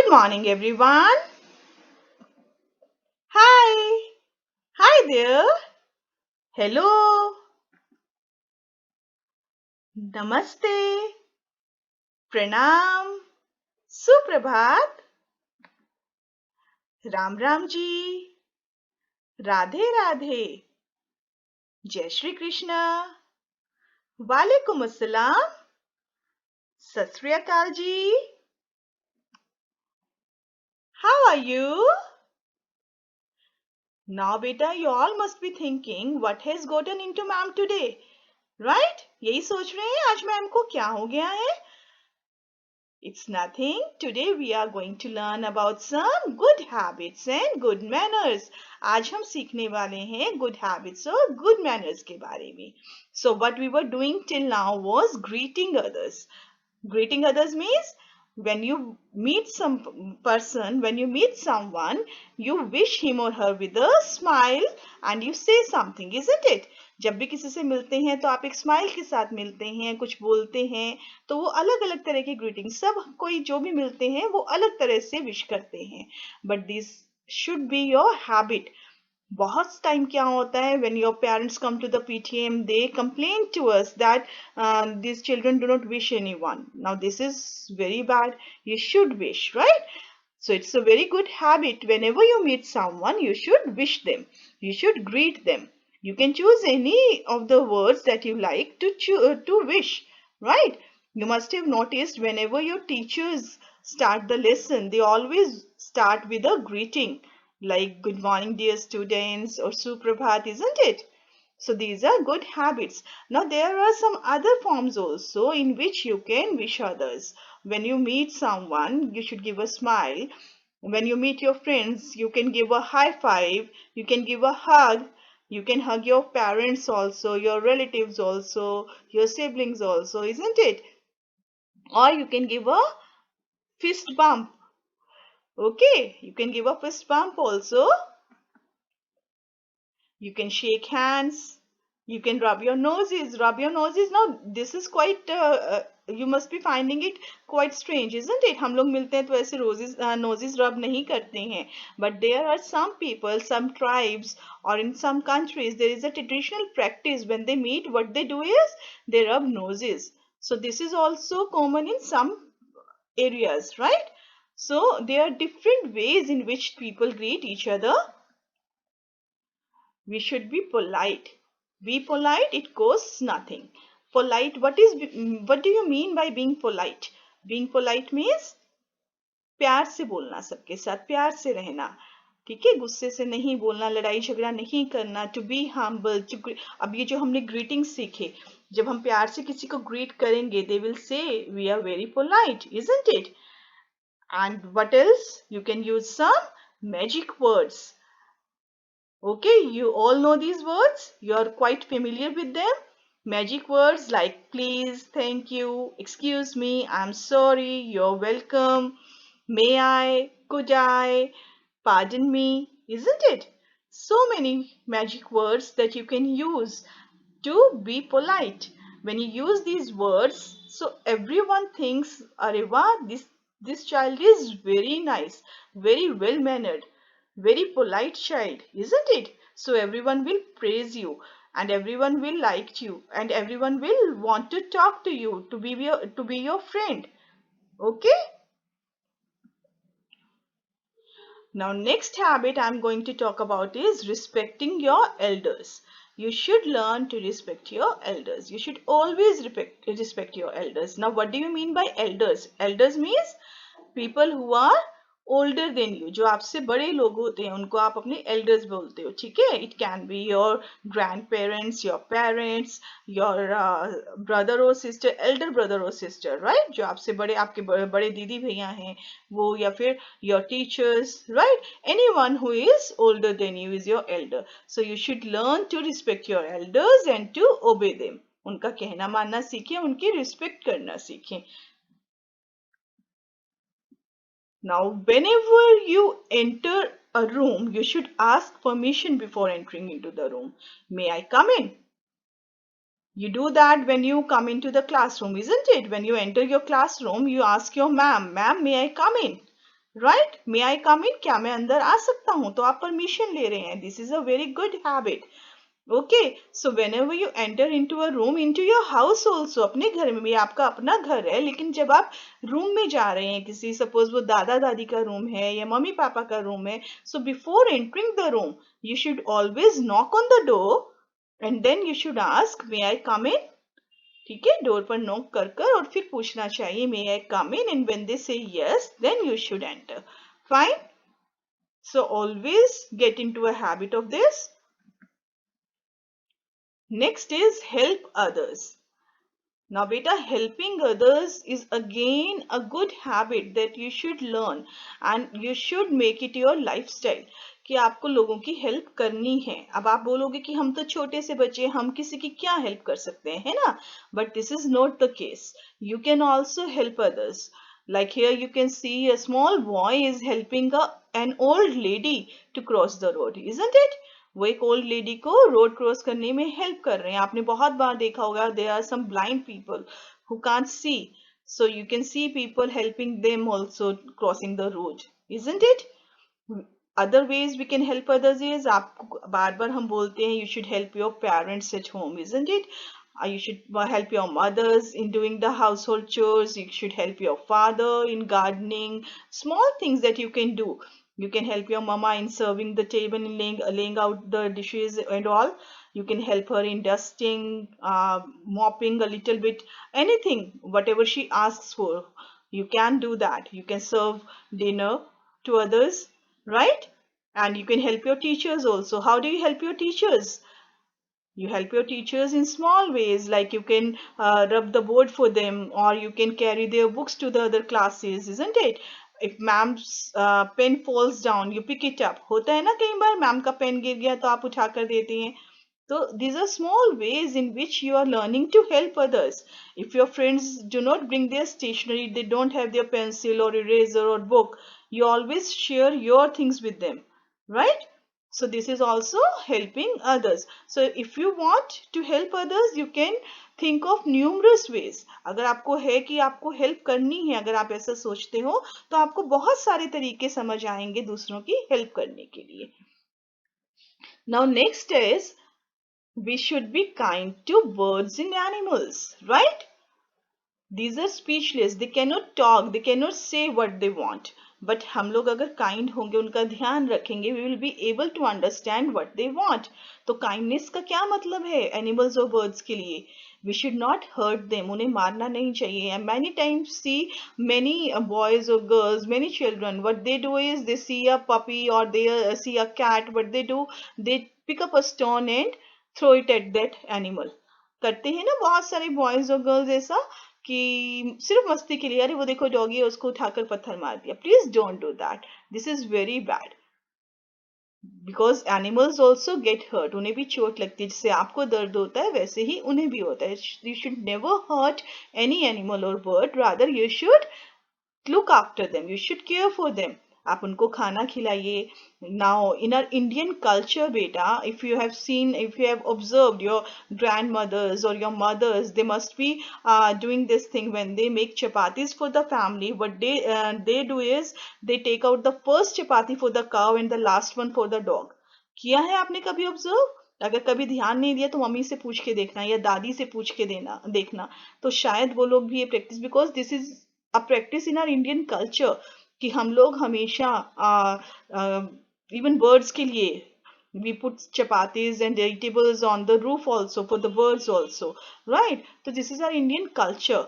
Good morning, everyone. Hi. Hi there. Hello. Namaste. Pranam. Suprabhat. Ram Ram ji. Radhe Radhe. Jai Shri Krishna. Walaikum Assalam. Sat Sri Akal ji. How are you? Now, beta, you all must be thinking what has gotten into ma'am today. Right? यही सोच रहे हैं आज ma'am को क्या हो गया है? It's nothing. Today we are going to learn about some good habits and good manners. आज हम सीखने वाले हैं good habits और good manners के बारे में. So what we were doing till now was greeting others. Greeting others means when you meet some person, when you meet someone, you wish him or her with a smile and you say something, isn't it? जब भी किसी से मिलते हैं तो आप एक smile के साथ मिलते हैं, कुछ बोलते हैं, तो वो अलग अलग तरह के ग्रीटिंग, सब कोई जो भी मिलते हैं वो अलग तरह से विश करते हैं. But this should be your habit. बहुत टाइम क्या होता है when your parents come to the PTM, they complain to us that these children do not wish anyone. Now this is very bad. You should wish, right? So it's a very good habit. Whenever you meet someone, you should wish them. You should greet them. You can choose any of the words that you like to wish, right? You must have noticed whenever your teachers start the lesson, they always start with a greeting like good morning dear students or suprabhat, isn't it? So these are good habits. Now there are some other forms also in which you can wish others. When you meet someone, you should give a smile. When you meet your friends, you can give a high five, you can give a hug, you can hug your parents also, your relatives also, your siblings also, isn't it? Or you can give a fist bump. Okay, you can give a fist bump also. You can shake hands. You can rub your noses. Rub your noses. Now, this is quite, you must be finding it quite strange, isn't it? हम लोग मिलते हैं तो ऐसे noses rub नहीं करते हैं. But there are some people, some tribes, or in some countries, there is a traditional practice when they meet, what they do is they rub noses. So this is also common in some areas, right? So there are different ways in which people greet each other. We should be polite. Be polite, it costs nothing. Polite, what do you mean by being polite? Being polite means प्यार से बोलना, सबके साथ प्यार से रहना. ठीक है, गुस्से से नहीं बोलना, लड़ाई झगड़ा नहीं करना. To be humble. अब ये जो हमने ग्रीटिंग सीखे, जब हम प्यार से किसी को ग्रीट करेंगे, they will say we are very polite, isn't it? And what else? You can use some magic words. Okay, you all know these words. You are quite familiar with them. Magic words like please, thank you, excuse me, I'm sorry, you're welcome, may I, could I, pardon me, isn't it? So many magic words that you can use to be polite. When you use these words, so everyone thinks, Areva, this child is very nice, very well mannered, very polite child, isn't it? So everyone will praise you and everyone will like you and everyone will want to talk to you, to be your friend. Okay? Now next habit I'm going to talk about is respecting your elders. You should learn to respect your elders. You should always respect your elders. Now what do you mean by elders? Elders means people who are older than you. जो आपसे बड़े लोग होते हैं उनको आप अपने elders बोलते हो. ठीक है, it can be your grand parents, your parents, your brother और सिस्टर, एल्डर ब्रदर और सिस्टर, राइट? जो आपसे बड़े, आपके बड़े दीदी भैया हैं वो, या फिर your teachers, right? Anyone who is older than you is your elder. So you should learn to respect your elders and to obey them. उनका कहना मानना सीखें, उनकी रिस्पेक्ट करना सीखें. Now, whenever you enter a room, you should ask permission before entering into the room. May I come in? You do that when you come into the classroom, isn't it? When you enter your classroom, you ask your ma'am, may I come in? Right, may I come in, क्या मैं अंदर आ सकता हूं? तो आप permission ले रहे हैं. This is a very good habit. Okay, so whenever you enter in to a room, in to your house also, अपने घर में भी, आपका अपना घर है, लेकिन जब आप रूम में जा रहे हैं किसी, सपोज वो दादा दादी का रूम है या मम्मी पापा का रूम है, so before entering the room you should always knock on the door and then you should ask may I come in. ठीक है, डोर पर नॉक कर कर और फिर पूछना चाहिए मे I come in, and when they say yes then you should enter. Fine. So always get into a habit of this. Next is help others. Now beta, helping others is again a good habit that you should learn and you should make it your lifestyle. कि आपको लोगों की help करनी है. अब आप बोलोगे कि हम तो छोटे से बच्चे, हम किसी की क्या हेल्प कर सकते हैं, है ना? But this is not the case. You can also help others. Like here you can see a small boy is helping an old lady to cross the road, isn't it? वो एक old lady को road cross करने में help कर रहे हैं. आपने बहुत बार देखा होगा, there are some blind people who can't see, so you can see people helping them also crossing the road, isn't it? Other ways we can help others is, आपको बार बार हम बोलते हैं you should help your parents at home, isn't it? You should help your mothers in doing the household chores. You should help your father in gardening. Small things that you can do. You can help your mama in serving the table and laying out the dishes and all. You can help her in dusting, mopping a little bit, anything, whatever she asks for. You can do that. You can serve dinner to others, right? And you can help your teachers also. How do you help your teachers? You help your teachers in small ways, like you can rub the board for them, or you can carry their books to the other classes, isn't it? If ma'am's pen falls down, you pick it up. होता है ना कई बार ma'am का pen गिर गया तो आप उठा कर देते हैं. So these are small ways in which you are learning to help others. If your friends do not bring their stationery, they don't have their pencil or eraser or book, you always share your things with them, right? So this is also helping others. So if you want to help others, you can think of numerous ways. अगर आपको है कि आपको help करनी है, अगर आप ऐसा सोचते हो, तो आपको बहुत सारे तरीके समझ आएंगे दूसरों की हेल्प करने के लिए. Now next is, we should be kind to birds and animals, right? These are speechless. They cannot talk. They cannot say what they want. But हम लोग अगर काइंड होंगे, उनका ध्यान रखेंगे, we will be able to understand what they want. तो kindness का क्या मतलब है एनिमल्स और बर्ड्स के लिए? We should not hurt them. उन्हें मारना नहीं चाहिए. And many times see many boys or girls, many children, what they do is they see a puppy or they see a cat. What they do, they pick up a stone and throw it at that animal. करते हैं ना बहुत सारे boys और girls ऐसा, कि सिर्फ मस्ती के लिए, अरे वो देखो डॉगी है, उसको उठाकर पत्थर मार दिया. Please don't do that. This is very bad, because animals also get hurt. उन्हें भी चोट लगती है, जिससे आपको दर्द होता है वैसे ही उन्हें भी होता है. You should never hurt any animal और bird, rather you should look after them, you should care for them. आप उनको खाना खिलाइए. Now in our Indian culture beta, if you have seen, if you have observed your grandmothers or your mothers, they must be doing this thing when they make chapatis for the family. What they do is they take out the first chapati for the cow and the last one for the dog. किया है आपने कभी observe? अगर कभी ध्यान नहीं दिया तो मम्मी से पूछ के देखना या दादी से पूछ के देना देखना, तो शायद वो लोग भी ये practice, because this is a practice in our Indian culture, कि हम लोग हमेशा इवन बर्ड्स के लिए we put chapatis and vegetables on the roof also for the birds also, right? So this is our Indian culture.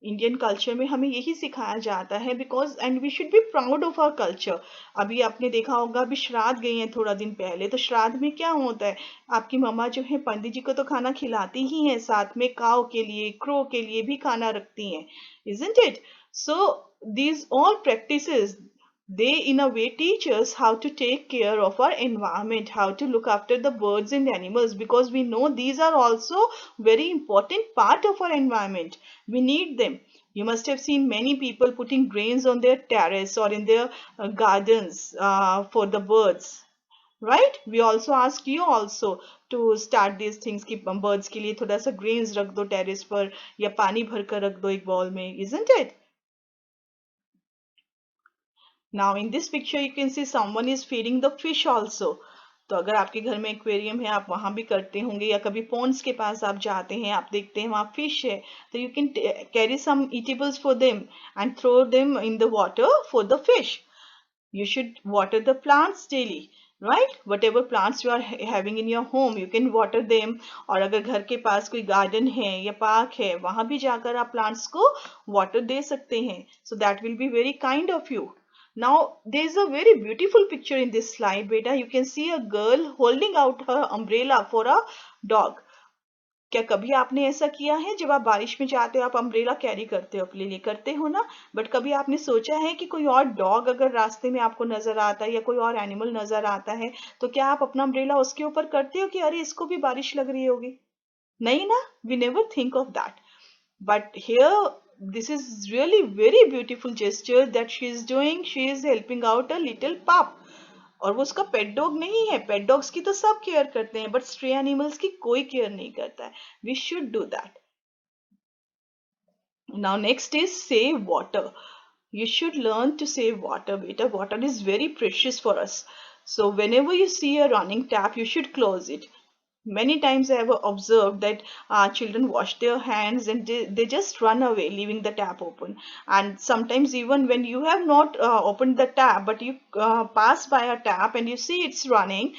Indian culture में हमें यही सिखाया जाता है, because and we should be proud of our culture. अभी आपने देखा होगा, अभी श्राद्ध गए हैं थोड़ा दिन पहले, तो श्राद्ध में क्या होता है, आपकी मम्मा जो है पंडित जी को तो खाना खिलाती ही है, साथ में काव के लिए, क्रो के लिए भी खाना रखती हैं, isn't it? So these all practices, they in a way teach us how to take care of our environment, how to look after the birds and animals, because we know these are also very important part of our environment. We need them. You must have seen many people putting grains on their terrace or in their gardens for the birds, right? We also ask you also to start these things कि birds के लिए थोड़ा सा grains रख दो terrace पर, या पानी भर कर रख दो एक bowl में, isn't it? Now in this picture you can see someone is feeding the fish also. तो अगर आपके घर में एक्वेरियम है, आप वहां भी करते होंगे, या कभी पॉन्ड्स के पास आप जाते हैं, आप देखते हैं वहां फिश है, तो you can carry some eatables for them and throw them in the water for the fish. You should water the plants daily, right? Whatever plants you are having in your home, you can water them. और अगर घर के पास कोई garden है या park है, वहां भी जाकर आप प्लांट्स को वाटर दे सकते हैं. So that will be very kind of you. Now there is a very beautiful picture in this slide, beta. You can see a girl holding out her umbrella for a dog. क्या कभी आपने ऐसा किया है, जब आप बारिश में जाते हो आप अम्ब्रेला कैरी करते हो अपने लिए, करते हो ना? बट कभी आपने सोचा है कि कोई और डॉग अगर रास्ते में आपको नजर आता है या कोई और एनिमल नजर आता है, तो क्या आप अपना अम्ब्रेला उसके ऊपर करते हो कि अरे इसको भी बारिश लग रही होगी? नहीं ना, we never think of that. But here this is really very beautiful gesture that she is doing. She is helping out a little pup. और वो उसका पेट डॉग नहीं है. पेट डॉग्स की तो सब केयर करते हैं, बट स्ट्रे एनिमल्स की कोई केयर नहीं करता है. We should do that. Now next is save water. You should learn to save water, beta. Water is very precious for us. So whenever you see a running tap, you should close it. Many times I have observed that children wash their hands and they just run away, leaving the tap open. And sometimes even when you have not opened the tap, but you pass by a tap and you see it's running,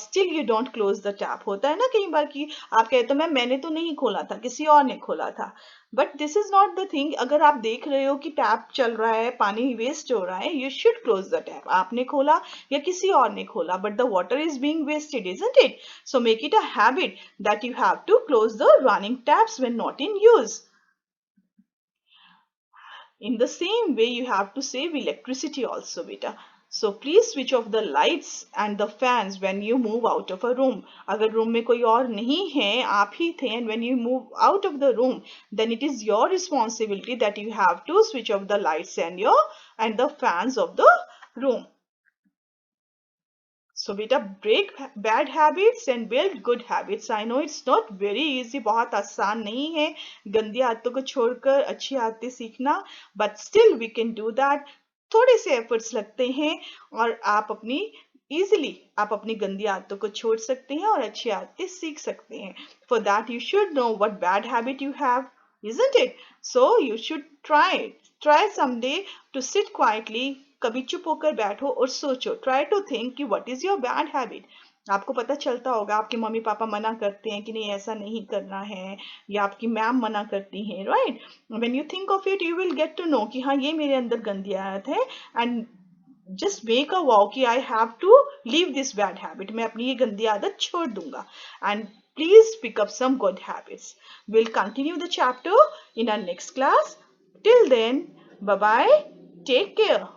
still you don't close the tap. होता है ना कई बार कि आप कहते हो मैंने तो नहीं खोला था, किसी और ने खोला था. But this is not the thing. अगर आप देख रहे हो कि टैप चल रहा है, पानी वेस्ट हो रहा है, you should close the tap. आपने खोला या किसी और ने खोला, but the water is being wasted, isn't it? So make it a habit that you have to close the running taps when not in use. In the same way, you have to save electricity also, beta. So please switch off the lights and the fans when you move out of a room. अगर room में कोई और नहीं है, आप ही थे, and when you move out of the room, then it is your responsibility that you have to switch off the lights and the fans of the room. So beta, break bad habits and build good habits. I know it's not very easy. बहुत आसान नहीं है गंदी आदतों को छोड़कर अच्छी आदतें सीखना, but still we can do that. थोड़े से efforts लगते हैं और आप अपनी गंदी आदतों को छोड़ सकते हैं और अच्छी आदतें सीख सकते हैं. For that you should know what bad habit you have, isn't it? So you should try someday to sit quietly. कभी चुप होकर बैठो और सोचो. ट्राई टू थिंक कि what is your bad habit. आपको पता चलता होगा आपके मम्मी पापा मना करते हैं कि नहीं ऐसा नहीं करना है, या आपकी मैम मना करती हैं, right? When you think of it, you will get to know कि हाँ ये मेरे अंदर गंदी आदत है, and just make a vow कि I have to leave this bad habit. मैं अपनी ये गंदी आदत छोड़ दूंगा. And please pick up some good habits. We'll continue the chapter in our next class. Till then, bye bye. Take care.